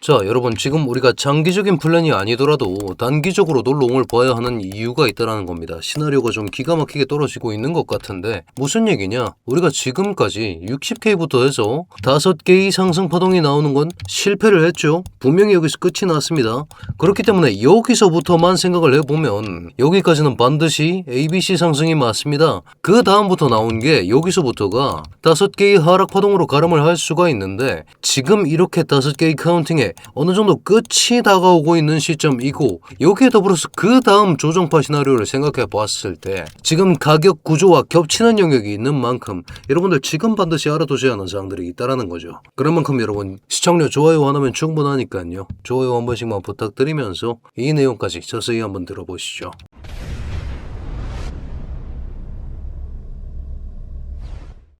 자, 여러분 지금 우리가 장기적인 플랜이 아니더라도 단기적으로도 롱을 봐야 하는 이유가 있다는 겁니다. 시나리오가 좀 기가 막히게 떨어지고 있는 것 같은데 무슨 얘기냐? 우리가 지금까지 60K부터 해서 5개의 상승 파동이 나오는 건 실패를 했죠. 분명히 여기서 끝이 났습니다. 그렇기 때문에 여기서부터만 생각을 해보면 여기까지는 반드시 ABC 상승이 맞습니다. 그 다음부터 나온 게 여기서부터가 5개의 하락 파동으로 가름을 할 수가 있는데 지금 이렇게 5개의 카운팅에 어느 정도 끝이 다가오고 있는 시점이고 여기에 더불어서 그 다음 조정파 시나리오를 생각해 봤을 때 지금 가격 구조와 겹치는 영역이 있는 만큼 여러분들 지금 반드시 알아두셔야 하는 사항들이 있다는 거죠. 그런 만큼 여러분 시청료 좋아요 하나면 충분하니까요. 좋아요 한 번씩만 부탁드리면서 이 내용까지 자세히 한번 들어보시죠.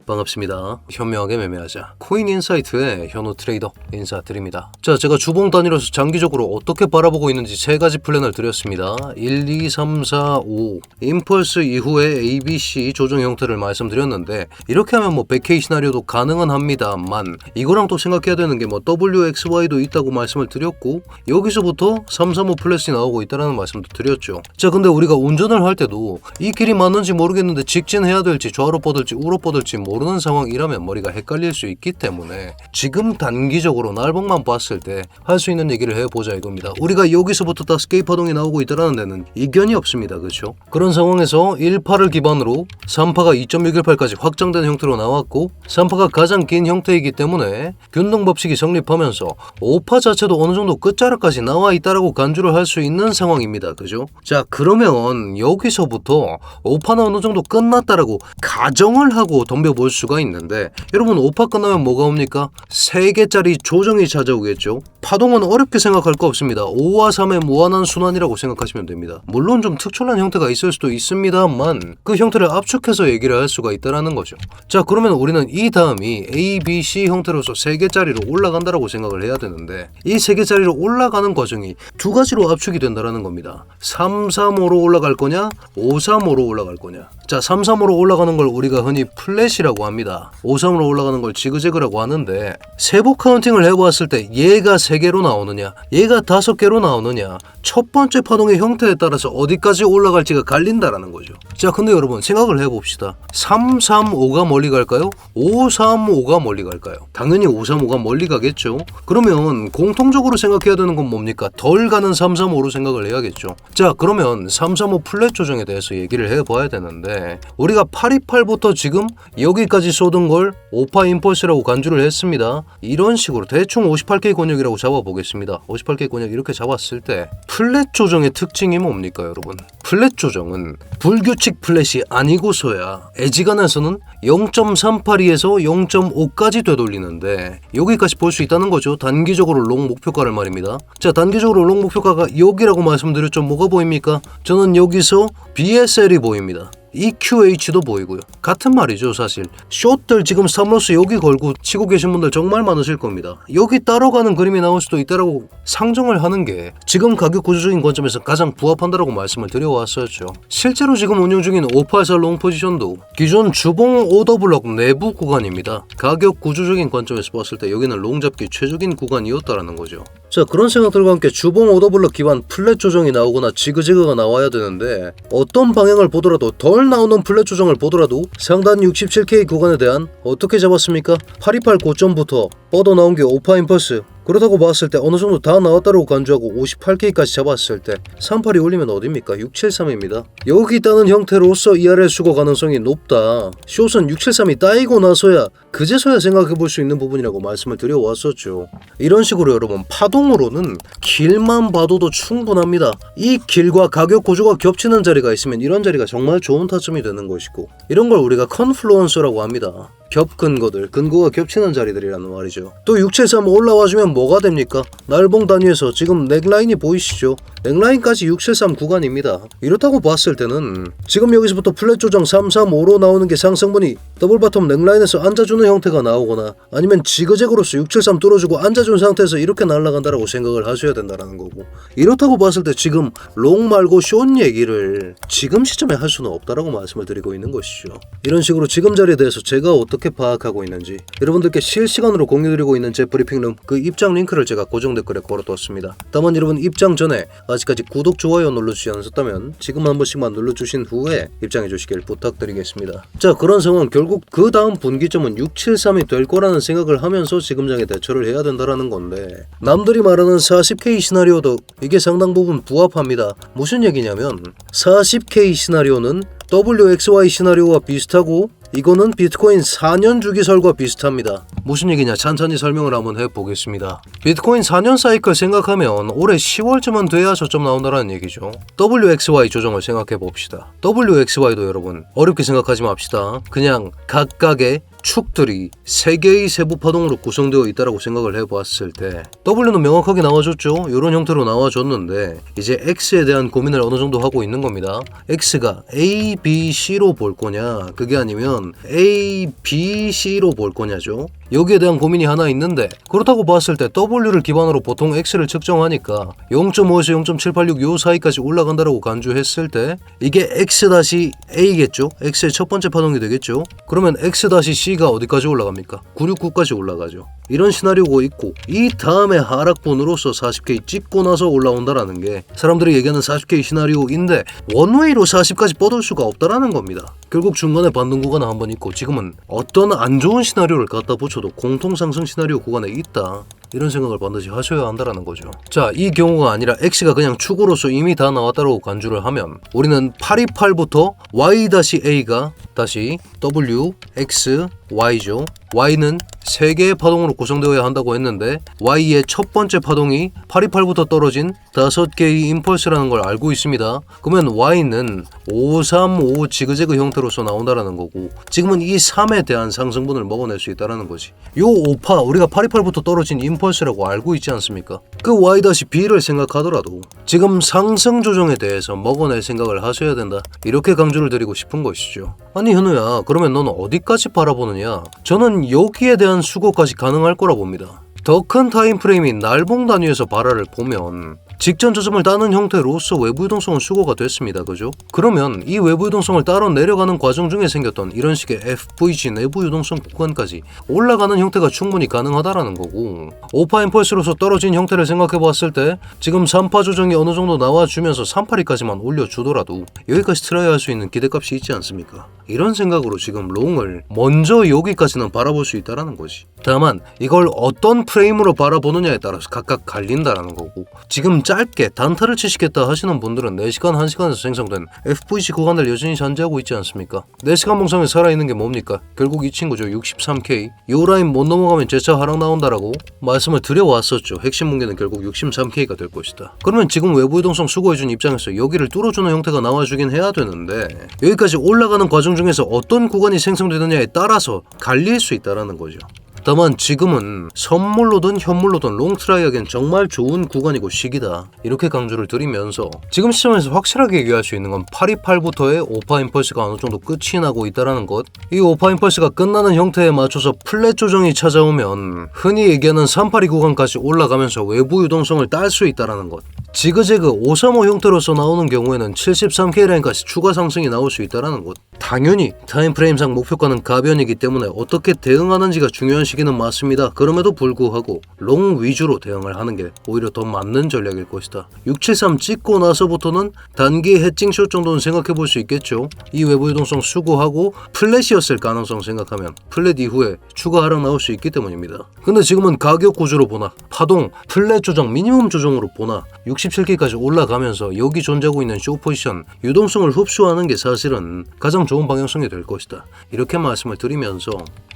반갑습니다. 현명하게 매매하자. 코인인사이트의 현우 트레이더 인사드립니다. 자, 제가 주봉 단위로서 장기적으로 어떻게 바라보고 있는지 세 가지 플랜을 드렸습니다. 1, 2, 3, 4, 5 임펄스 이후에 ABC 조정 형태를 말씀드렸는데 이렇게 하면 뭐 100K 시나리오도 가능은 합니다만 이거랑 또 생각해야 되는 게 뭐 WXY도 있다고 말씀을 드렸고 여기서부터 335 플랫이 나오고 있다는 말씀도 드렸죠. 자, 근데 우리가 운전을 할 때도 이 길이 맞는지 모르겠는데 직진해야 될지 좌로 뻗을지 우로 뻗을지 모르는 상황이라면 머리가 헷갈릴 수 있기 때문에 지금 단기적으로 날봉만 봤을 때 할 수 있는 얘기를 해보자 이겁니다. 우리가 여기서부터 5개의 파동이 나오고 있다는 데는 이견이 없습니다. 그렇죠? 그런 상황에서 1파를 기반으로 3파가 2.618까지 확장된 형태로 나왔고 3파가 가장 긴 형태이기 때문에 균등법칙이 성립하면서 5파 자체도 어느 정도 끝자락까지 나와 있다라고 간주를 할 수 있는 상황입니다. 그죠? 자, 그러면 여기서부터 5파는 어느 정도 끝났다라고 가정을 하고 덤벼볼 수가 있는데 여러분 5파 끝나면 뭐가 옵니까? 3개짜리 조정이 찾아오겠죠. 파동은 어렵게 생각할 거 없습니다. 5와 3의 무한한 순환이라고 생각하시면 됩니다. 물론 좀 특출난 형태가 있을 수도 있습니다만 그 형태를 압축해서 얘기를 할 수가 있다는 거죠. 자, 그러면 우리는 이 다음이 A, B, C 형태로서 3개짜리로 올라간다라고 생각을 해야 되는데 이 3개짜리로 올라가는 과정이 두 가지로 압축이 된다는 겁니다. 335로 올라갈 거냐 535로 올라갈 거냐. 자, 335로 올라가는 걸 우리가 흔히 플랫이라고 합니다. 535로 올라가는 걸 지그재그라고 하는데 세부 카운팅을 해보았을 때 얘가 3개로 나오느냐 얘가 5개로 나오느냐 첫 번째 파동의 형태에 따라서 어디까지 올라갈지가 갈린다라는 거죠. 자, 근데 여러분 생각을 해봅시다. 335가 멀리 갈까요? 535가 멀리 갈까요? 당연히 535가 멀리 가겠죠. 그러면 공통적으로 생각해야 되는 건 뭡니까? 덜 가는 335로 생각을 해야겠죠. 자, 그러면 335 플랫 조정에 대해서 얘기를 해봐야 되는데 우리가 828부터 지금 여기까지 쏟은 걸 5파 임펄스라고 간주를 했습니다. 이런 식으로 대충 58K 권역이라고 잡아보겠습니다. 58K 권역 이렇게 잡았을 때 플랫 조정의 특징이 뭡니까 여러분? 플랫 조정은 불규칙 플랫이 아니고서야 애지간해서는 0.382에서 0.5까지 되돌리는데 여기까지 볼 수 있다는 거죠. 단기적으로 롱 목표가를 말입니다. 자, 단기적으로 롱 목표가가 여기라고 말씀드렸죠. 뭐가 보입니까? 저는 여기서 BSL이 보입니다. EQH도 보이고요. 같은 말이죠 사실. 숏들 지금 스탑로스 여기 걸고 치고 계신 분들 정말 많으실 겁니다. 여기 따라가는 그림이 나올 수도 있다라고 상정을 하는 게 지금 가격 구조적인 관점에서 가장 부합한다라고 말씀을 드려왔었죠. 실제로 지금 운영 중인 584 롱 포지션도 기존 주봉 오더블럭 내부 구간입니다. 가격 구조적인 관점에서 봤을 때 여기는 롱 잡기 최적인 구간이었다라는 거죠. 자, 그런 생각들과 함께 주봉 오더블럭 기반 플랫 조정이 나오거나 지그재그가 나와야 되는데 어떤 방향을 보더라도 덜 나오는 플랫 조정을 보더라도 상단 67K 구간에 대한 어떻게 잡았습니까? 828 고점부터 뻗어 나온 게 5파 임펄스 그렇다고 봤을 때 어느 정도 다 나왔다고 간주하고 58K까지 잡았을 때 38이 올리면 어딥니까? 673입니다. 여기 있다는 형태로서 ERL 수거 가능성이 높다. 숏은 673이 따이고 나서야 그제서야 생각해 볼 수 있는 부분이라고 말씀을 드려왔었죠. 이런 식으로 여러분 파동으로는 길만 봐도도 충분합니다. 이 길과 가격 구조가 겹치는 자리가 있으면 이런 자리가 정말 좋은 타점이 되는 것이고 이런 걸 우리가 컨플루언서라고 합니다. 겹 근거들, 근거가 겹치는 자리들이라는 말이죠. 또 673 올라와주면 뭐가 됩니까? 날봉 단위에서 지금 넥라인이 보이시죠? 넥라인까지 673 구간입니다. 이렇다고 봤을 때는 지금 여기서부터 플랫 조정 335로 나오는 게 상승분이 더블 바텀 넥라인에서 앉아주는 형태가 나오거나 아니면 지그재그로서 673 뚫어주고 앉아준 상태에서 이렇게 날아간다라고 생각을 하셔야 된다는 거고 이렇다고 봤을 때 지금 롱 말고 숏 얘기를 지금 시점에 할 수는 없다라고 말씀을 드리고 있는 것이죠. 이런 식으로 지금 자리에 대해서 제가 어떻게 어떻게 파악하고 있는지 여러분들께 실시간으로 공유드리고 있는 제 브리핑룸 그 입장 링크를 제가 고정 댓글에 걸어뒀습니다. 다만 여러분 입장 전에 아직까지 구독, 좋아요 눌러주지 않으셨다면 지금 한 번씩만 눌러주신 후에 입장해 주시길 부탁드리겠습니다. 자, 그런 상황 결국 그 다음 분기점은 673이 될 거라는 생각을 하면서 지금장에 대처를 해야 된다라는 건데, 남들이 말하는 40K 시나리오도 이게 상당 부분 부합합니다. 무슨 얘기냐면 40K 시나리오는 WXY 시나리오와 비슷하고 이거는 비트코인 4년 주기설과 비슷합니다. 무슨 얘기냐, 찬찬히 설명을 한번 해보겠습니다. 비트코인 4년 사이클 생각하면 올해 10월쯤은 돼야 저점 나온다는 얘기죠. WXY 조정을 생각해봅시다. WXY도 여러분 어렵게 생각하지 맙시다. 그냥 각각의 축들이 3개의 세부 파동으로 구성되어 있다고 생각을 해보았을 때 W는 명확하게 나와줬죠. 이런 형태로 나와줬는데 이제 X에 대한 고민을 어느 정도 하고 있는 겁니다. X가 A, B, C로 볼 거냐, 그게 아니면 A, B, C로 볼 거냐죠. 여기에 대한 고민이 하나 있는데, 그렇다고 봤을 때 W를 기반으로 보통 X를 측정하니까 0.5에서 0.786 요 사이까지 올라간다라고 간주했을 때 이게 X-A겠죠. X의 첫 번째 파동이 되겠죠. 그러면 X-C가 어디까지 올라갑니까? 969까지 올라가죠. 이런 시나리오가 있고, 이 다음에 하락분으로서 40K 찍고 나서 올라온다라는 게 사람들이 얘기하는 40K 시나리오인데 원웨이로 40까지 뻗을 수가 없다라는 겁니다. 결국 중간에 반등 구간은 한번 있고 지금은 어떤 안 좋은 시나리오를 갖다 붙여도 공통상승 시나리오 구간에 있다, 이런 생각을 반드시 하셔야 한다라는 거죠. 자, 이 경우가 아니라 X가 그냥 축으로서 이미 다 나왔다고 간주를 하면 우리는 828부터 Y-A가 다시 W, X, Y죠. Y는 3개의 파동으로 구성되어야 한다고 했는데 Y의 첫 번째 파동이 828부터 떨어진 5개의 임펄스라는 걸 알고 있습니다. 그러면 Y는 535 지그재그 형태로서 나온다라는 거고, 지금은 이 3에 대한 상승분을 먹어낼 수 있다라는 거지. 요 5파 우리가 828부터 떨어진 임펄스라고 알고 있지 않습니까? 그 Y-B를 생각하더라도 지금 상승 조정에 대해서 먹어낼 생각을 하셔야 된다, 이렇게 강조를 드리고 싶은 것이죠. 아니 현우야, 그러면 너는 어디까지 바라보느냐? 저는 여기에 대한 수고까지 가능할 거라 봅니다. 더 큰 타임프레임인 날봉 단위에서 발화를 보면 직전 저점을 따는 형태로서 외부 유동성은 수거가 됐습니다. 그죠? 그러면 이 외부 유동성을 따로 내려가는 과정 중에 생겼던 이런 식의 FVG 내부 유동성 구간까지 올라가는 형태가 충분히 가능하다라는 거고, 5파 임펄스로서 떨어진 형태를 생각해 봤을 때 지금 3파 조정이 어느 정도 나와주면서 3파리까지만 올려주더라도 여기까지 트라이 할 수 있는 기대값이 있지 않습니까? 이런 생각으로 지금 롱을 먼저 여기까지는 바라볼 수 있다라는 거지. 다만 이걸 어떤 프레임으로 바라보느냐에 따라서 각각 갈린다라는 거고, 지금 짧게 단타를 치시겠다 하시는 분들은 4시간, 1시간에서 생성된 FVC 구간을 여전히 잔재하고 있지 않습니까? 4시간 봉상에 살아있는 게 뭡니까? 결국 이 친구죠. 63K. 요 라인 못 넘어가면 재차 하락 나온다라고 말씀을 드려왔었죠. 핵심 문제는 결국 63K가 될 것이다. 그러면 지금 외부 유동성 수거해준 입장에서 여기를 뚫어주는 형태가 나와주긴 해야 되는데, 여기까지 올라가는 과정 중에서 어떤 구간이 생성되느냐에 따라서 갈릴 수 있다라는 거죠. 다만 지금은 선물로든 현물로든 롱트라이하기엔 정말 좋은 구간이고 시기다, 이렇게 강조를 드리면서 지금 시점에서 확실하게 얘기할 수 있는 건 828부터의 5파 임펄스가 어느 정도 끝이 나고 있다는 것. 이 5파 임펄스가 끝나는 형태에 맞춰서 플랫 조정이 찾아오면 흔히 얘기하는 382 구간까지 올라가면서 외부 유동성을 딸 수 있다는 것. 지그재그 535 형태로서 나오는 경우에는 73K 라인까지 추가 상승이 나올 수 있다는 것. 당연히 타임프레임상 목표가는 가변이기 때문에 어떻게 대응하는지가 중요한 시기는 맞습니다. 그럼에도 불구하고 롱 위주로 대응을 하는 게 오히려 더 맞는 전략일 것이다. 673 찍고 나서부터는 단기 해칭숏 정도는 생각해 볼 수 있겠죠. 이 외부 유동성 수고하고 플랫이었을 가능성 생각하면 플랫 이후에 추가 하락 나올 수 있기 때문입니다. 근데 지금은 가격 구조로 보나 파동, 플랫 조정, 미니멈 조정으로 보나 67K까지 올라가면서 여기 존재하고 있는 쇼 포지션, 유동성을 흡수하는 게 사실은 가장 좋은 방향성이 될 것이다, 이렇게 말씀을 드리면서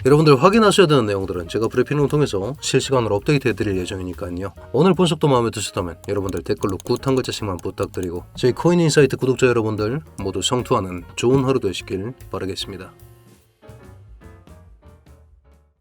여러분들 확인하셔야 되는 내용들은 제가 브리핑을 통해서 실시간으로 업데이트 해드릴 예정이니까요. 오늘 분석도 마음에 드셨다면 여러분들 댓글로 굿 한 글자씩만 부탁드리고 저희 코인인사이트 구독자 여러분들 모두 성투하는 좋은 하루 되시길 바라겠습니다.